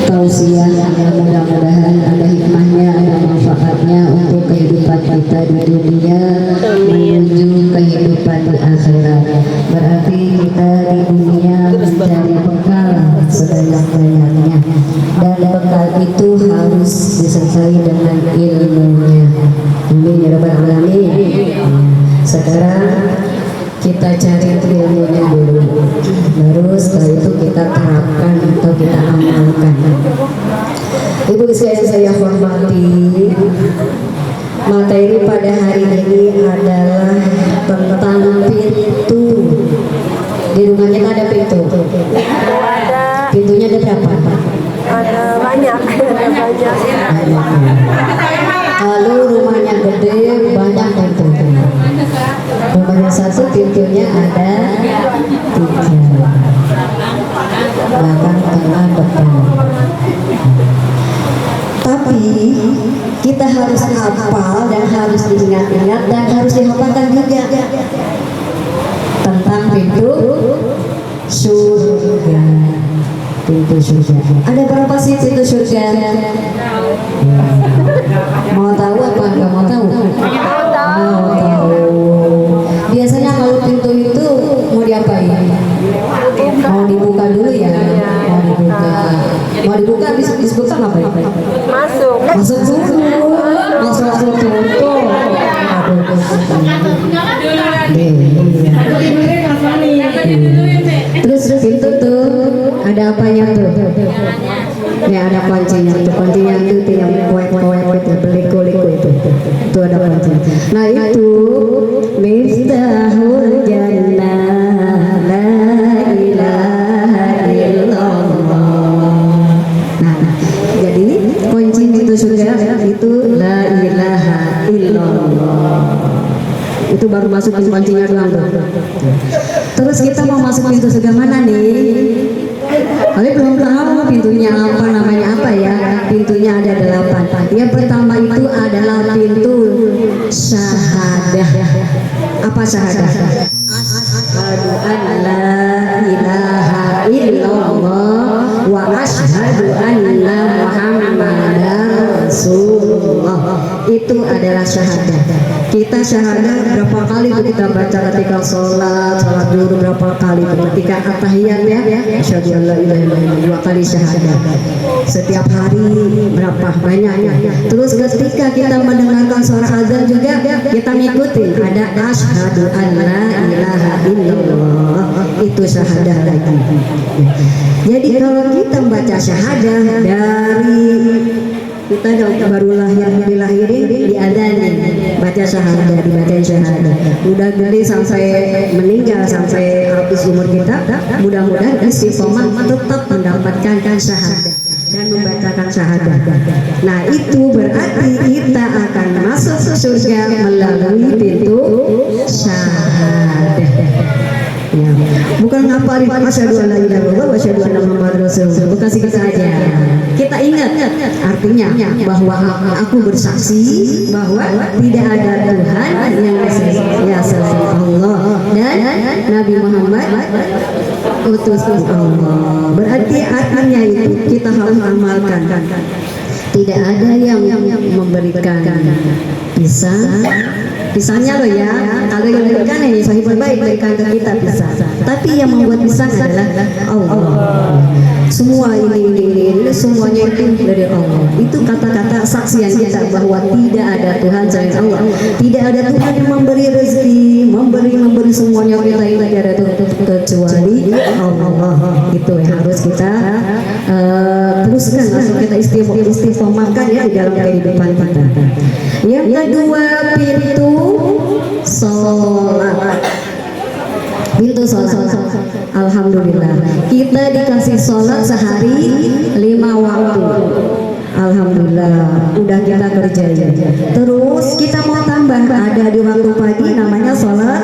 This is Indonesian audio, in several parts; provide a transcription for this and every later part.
tausiah yang mudah-mudahan ada hikmahnya, ada manfaatnya untuk kehidupan kita di dunia menuju kehidupan di akhirat. Berarti kita di dunia mencari bekal sebanyak-banyaknya, dan bekal itu harus disertai dengan ilmunya. Amin ya rabbal alamin. Sekarang kita cari ilmunya dulu, baru setelah itu kita terapkan atau kita amalkan. Ibu sekalian saya hormati, materi pada hari ini adalah tentang pintu. Di rumah kita ada pintu. Pintunya ada berapa? Ada banyak. Kalau rumahnya gede, banyak pintu. Rumahnya satu, pintunya ada 3, belakang, tengah, depan. Tapi kita harus hafal dan harus diingat-ingat dan harus dihafalkan juga tentang pintu surga. Pintu surga. Ada berapa sih pintu surga? Mau tahu apa nggak mau tahu? Mau tahu. Biasanya kalau pintu itu mau diapain? Mau dibuka dulu ya? Mau dibuka habis buka ngapain? Masuk dulu. Langsung tutup. Terus pintu tuh ada apanya tuh? Ya ada kuncinya tuh, kuncinya itu yang koek-koek itu, beliku-liku itu ada kuncinya. Nah itu miftahul jannah la ilaha illallah. Nah jadi kunci pintu surga itu la ilaha illallah. Itu baru masuk kuncinya doang tuh. Terus kita mau masuk pintu surga mana nih? Kalian belum tahu pintunya apa, namanya apa ya? Pintunya ada 8. Yang pertama itu adalah pintu syahadah. Apa syahadah? Asyhadu an la ilaha illallah wa asyhadu anna muhammadar rasulullah. Itu adalah syahadah. Kita syahadah berapa kali tuh kita baca ketika sholat dulu berapa kali ketika at-tahiyat ya, asyhadu an la ilaha illallah 2 kali syahadah. Setiap hari berapa banyaknya. Terus ketika kita mendengarkan suara azan juga kita ngikutin, ada asyhadu an la ilaha illallah, itu syahadah lagi. Jadi kalau kita membaca syahadah dari kita baru dilahirin diadanin baca syahadah, dibacain syahadah, udah geli sampai meninggal, sampai habis umur kita, mudah-mudahan istiqomah tetap mendapatkan syahadah dan membacakan syahadah. Nah itu berarti kita akan masuk surga melalui pintu syahadah. Ya. Bukan ngapalin asyhadu an la ilaha illallah wa asyhadu anna muhammadar rasulullah, bukan segitu aja. Kita ingat artinya bahwa aku bersaksi bahwa tidak ada Tuhan yang selain Allah dan Nabi Muhammad utus Allah. Berarti artinya itu kita harus amalkan. Tidak ada yang memberikan pisangnya loh ya. Kalau yang memberikan ini sahibul bait berikan ke kita pisang. Tapi yang membuat pisang adalah Allah. Semua ini semuanya itu dari Allah. Itu kata-kata saksian kita bahwa tidak ada Tuhan selain Allah. Tidak ada Tuhan yang memberi rezeki, memberi semuanya kita itu tidak ada kecuali Allah. Itu yang harus kita teruskan, langsung kita istiqomahkan ya di dalam kehidupan kita. Yang kedua pintu sholat. Pintu sholat. Alhamdulillah kita dikasih sholat sehari 5 waktu. Alhamdulillah udah kita kerjain. Terus kita mau tambah, ada di waktu pagi namanya sholat,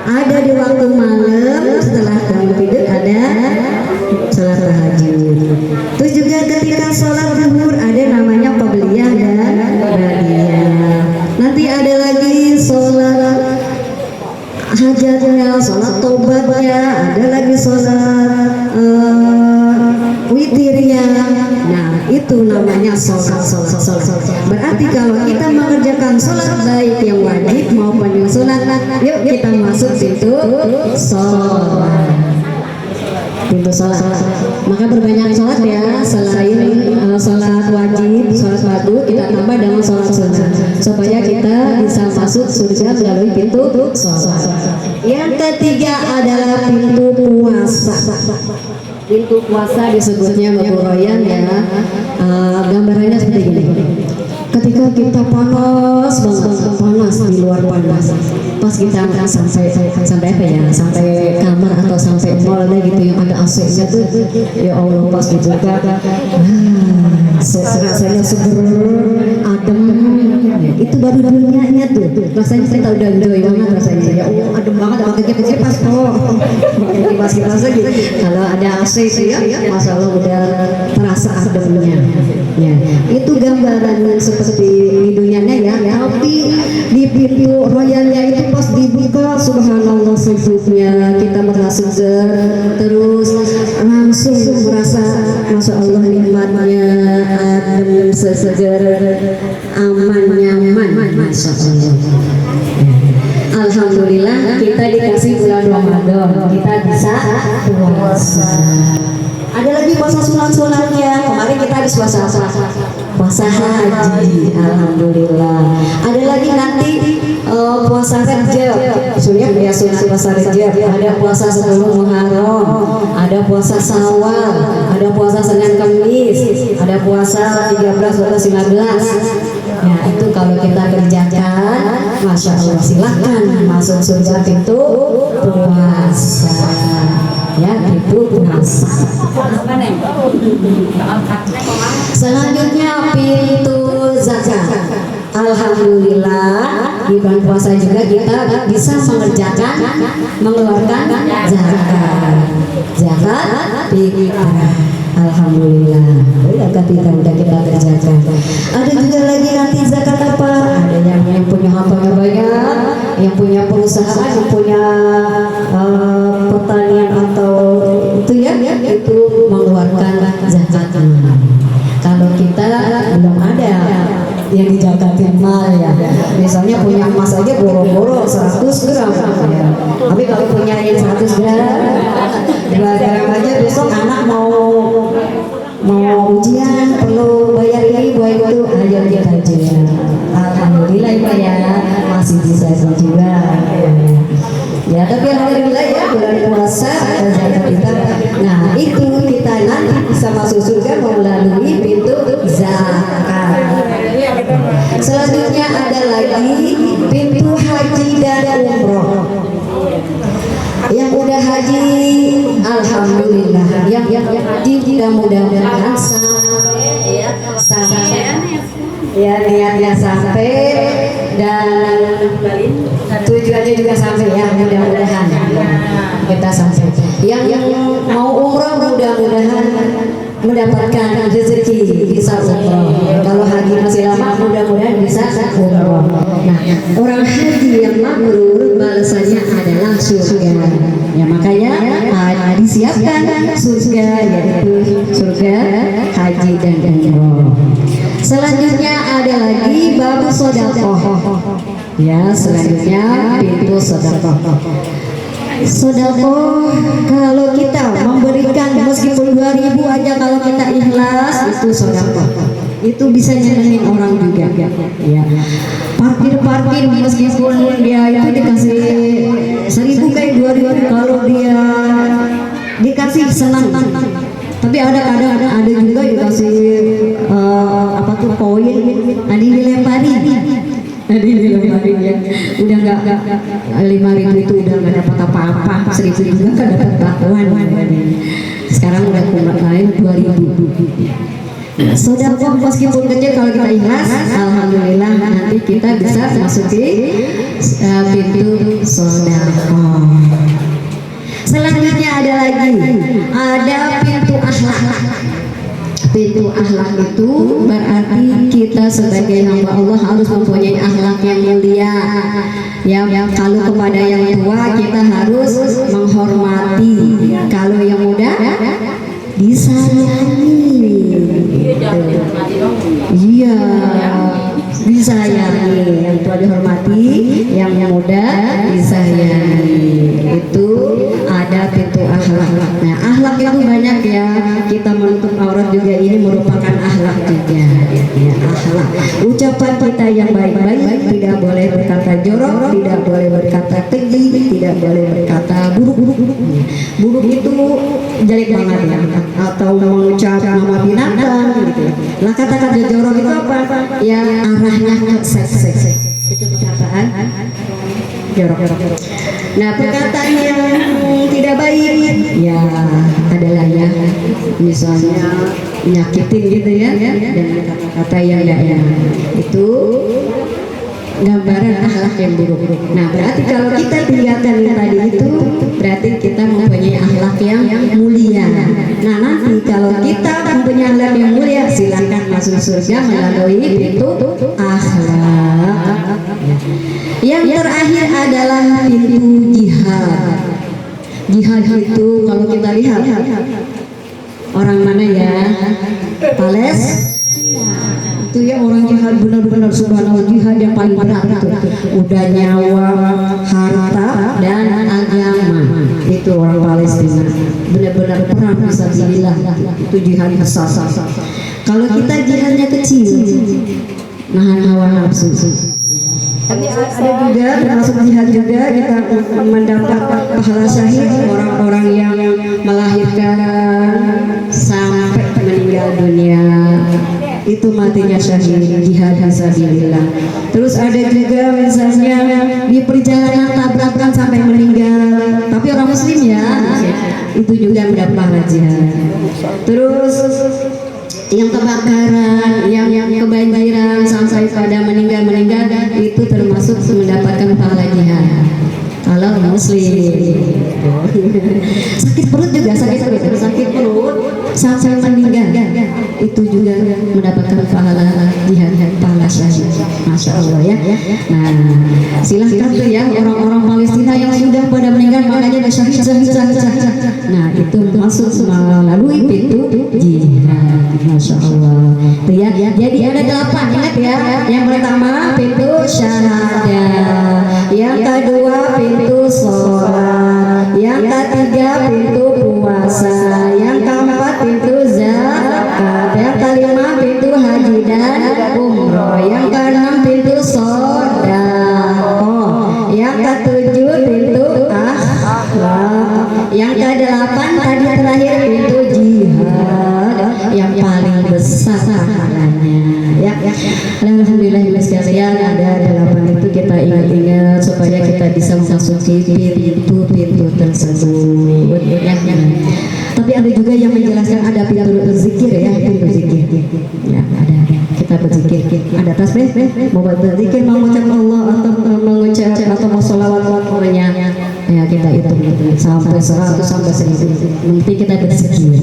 ada di waktu malam setelah kamu tidur ada sholat tahajud. Terus juga ketika sholat zuhur ada namanya qabliyah dan ba'diyah. Nanti ada lagi sholat hajatnya, sholat tobatnya, ada lagi sholat witirnya, Itu namanya sholat. Berarti kalau kita mengerjakan sholat baik yang wajib maupun yang sunat, yuk kita masuk pintu sholat. Pintu sholat. Maka berbanyak sholat ya, selain sholat wajib, sholat fardu, kita tambah dengan sholat sunat supaya kita bisa masuk surga melalui pintu sholat. Yang ketiga adalah pintu puasa. Pintu puasa disebutnya Maburayan ya. Gambarannya seperti ini. Ketika kita panas banget, panas di luar panas, pas kita sampai apa ya, sampai kamar atau sampai mall gitu yang ada AC-nya tuh, ya Allah pas dibuka, rasanya seger, adem, itu baru dunianya tuh, rasanya kita udah enjoy banget rasanya, ya Allah adem banget, makanya kita pas kipas lagi, kalau ada AC itu ya, masya Allah udah terasa ademnya, ya itu gambaran seperti di dunianya ya, tapi di pintu royalnya itu pas dibuka subhanallah sejuknya kita merasa segar, terus langsung merasa masya Allah nikmatnya, adem, segar, aman, nyaman, masya Allah. Alhamdulillah kita dikasih bulan Ramadan, kita bisa puasa. Ada lagi puasa sunat-sunatnya. Kemarin kita habis puasa haji, alhamdulillah. Ada lagi nanti puasa Rajab. Sudah ya sunat puasa Rajab. Ada puasa 10 Muharram, ada puasa Syawal, ada puasa Senin Kamis, ada puasa 13, 14, 15. Ya itu kalau kita kerjakan, masya Allah silahkan masuk surga pintu puasa. Ya itu puasa. Selanjutnya pintu zakat. Alhamdulillah di bulan puasa juga kita bisa mengeluarkan zakat fitrah. Alhamdulillah zakat fitrah udah kita kerjakan. Ada juga lagi nanti zakat apa? Ada yang punya hartanya banyak, yang punya perusahaan, yang punya pertanian atau itu ya, itu mengeluarkan zakat. Kalau kita belum ada yang dijagatin mal ya, misalnya punya emas aja boro-boro 100 gram ya. Tapi kalau punya yang 100 gram 2 gram aja besok anak mau ujian perlu bayar ini buat itu, ayo kita ujian. Alhamdulillah ya masih bisa juga ya, tapi alhamdulillah ya bulan puasa ada zakat kita. Nah itu kita nanti bisa masuk surga melalui pintu zakat. Selanjutnya ada lagi pintu haji dan umroh. Yang udah haji, alhamdulillah. Yang haji mudah-mudahan sampai ya niatnya sampai dan tujuannya juga sampai ya, mudah-mudahan kita sampai. Yang mau umroh mudah-mudahan mendapatkan rezeki bisa umroh. Kalau haji masih lama mudah-mudahan bisa umroh. Nah, orang haji yang mabrur balasannya adalah surga. Ya makanya disiapkan surga, yaitu surga haji dan umroh. Selanjutnya ada lagi bab sedekah. Ya, selanjutnya pintu sedekah. Sedekah kalau kita memberikan meskipun 2.000 aja, kalau kita ikhlas itu sedekah. Itu bisa nyenengin orang juga ya. Parkir meskipun dia itu dikasih 1.000 kayak 2.000, kalau dia dikasih senang. Tapi ada juga dikasih apa tuh koin, ada dilempari ya. Udah nggak 5.000 itu udah nggak dapat apa-apa, 1.000 juga kan dapat bakwan. Sekarang udah kumat lain 2.000. Sedekah meskipun kecil kalau kita ikhlas, alhamdulillah nanti kita bisa masuki pintu sedekah. Selanjutnya ada lagi, ada pintu akhlak. Pintu akhlak itu berarti kita sebagai hamba Allah harus mempunyai akhlak yang mulia. Ya, kalau kepada yang tua kita harus menghormati, kalau yang muda disayangi. gitu. Iya, disayangi, yang tua dihormati, yang muda disayangi. Itu ada pintu akhlak. Nah, akhlak itu banyak ya. Kita menutup aurat juga ini merupakan akhlak juga. Ya, akhlak. Ucapan kita yang baik-baik, tidak boleh berkata jorok, tidak boleh berkata keji, tidak boleh berkata buruk-buruk. Buruk itu jelek banget ya. Atau mengucap nama binatang gitu. Lah kata-kata jorok itu apa? Ya arahnya ke seks. Itu perkataan jorok. Nah, perkataan yang tidak baik ya adalah ya misalnya nyakitin gitu ya, dan kata-kata yang tidak enak. Itu gambaran akhlak yang buruk. Nah, berarti kalau kita tinggalkan yang tadi itu, berarti kita mempunyai akhlak yang mulia. Nah, nanti kalau kita mempunyai akhlak yang mulia, silakan masuk surga melalui pintu akhlak. Yang terakhir adalah pintu jihad. Jihad itu kalau kita lihat orang mana ya? Palestina. Itu ya orang jihad benar-benar subhanallah, jihad yang paling berat itu. Udah nyawa, harta dan agama. Itu orang Palestina. Benar-benar perang fisabilillah. Itu jihad besar. Kalau kita jihadnya kecil, nahan hawa nafsu. Tapi ada juga termasuk jihad juga kita mendapat pahala syahid, orang-orang yang melahirkan sampai meninggal dunia itu matinya syahid, jihad fisabilillah. Terus ada juga misalnya di perjalanan tabrakan sampai meninggal, tapi orang muslim ya, itu juga mendapat pahala jihad. Terus yang kebakaran, yang kebanjiran sampai pada meninggal itu termasuk mendapatkan pahala jihad. Kalau muslim sakit perut juga sakit perut sampai meninggal itu juga mendapatkan pahala jihad, pahala syahid. Masya Allah ya. Nah, silahkan tuh ya orang-orang Palestina yang sudah pada meninggal makanya ada syahid. Nah, itu masuk melalui pintu jihad. Masya Allah. Tuh ya. Jadi ada 8, ingat ya. Yang pertama pintu syahadat, yang kedua pintu sholat, yang ketiga pintu puasa, yang keempat pintu zakat, yang kelima pintu haji dan umroh, yang keenam pintu sedekah, yang ketujuh pintu akhlak, yang kedelapan tadi terakhir pintu jihad yang paling besar pahalanya ya. Alhamdulillah sekalian, ada 8 itu kita ingat-ingat supaya kita bisa memasuki pintu-pintu tersebut ya. Tapi ada juga yang menjelaskan ada pintu zikir ya, pintu zikir ya, ada kita berzikir, ada tasbih, mau berzikir, mau mengucap Allah atau mengucap atau mau sholawat ya, kita itu sampai 100 sampai 1000 nanti kita berzikir.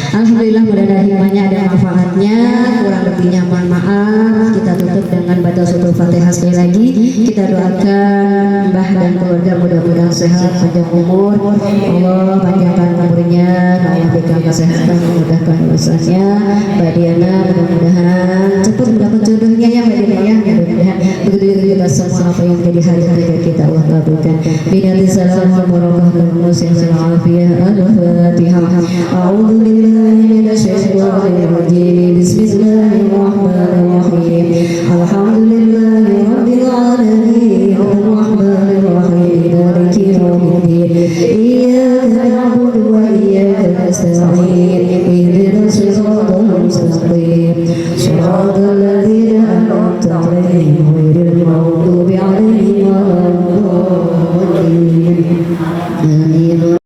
Alhamdulillah, mudah-mudahan hikmahnya ada manfaatnya. Kurang lebihnya mohon maaf. Kita tutup dengan baca suratul Fatihah sekali lagi. Kita doakan Mbah dan keluarga mudah-mudahan sehat, panjang umur. Allah panjangkan umurnya, Allah berikan kesehatan, memudahkan urusannya. Mbak Diana mudah-mudahan cepat mendapat jodohnya ya Mbak Diana ya. Mudah-mudahan begitu juga semua apa yang menjadi hajat kita Allah kabulkan. Bismillahirrahmanirrahim. Al-Fatihah. A'udzubillahi minasyaitonirrajim. Bismillahirrahmanirrahim. Alhamdulillahi rabbil alamin. Arrahmanirrahim. Maliki yaumiddin. Iyyaka na'budu wa iyyaka nasta'in. Ihdinas siratal mustaqim. Shiratal ladzina an'amta 'alaihim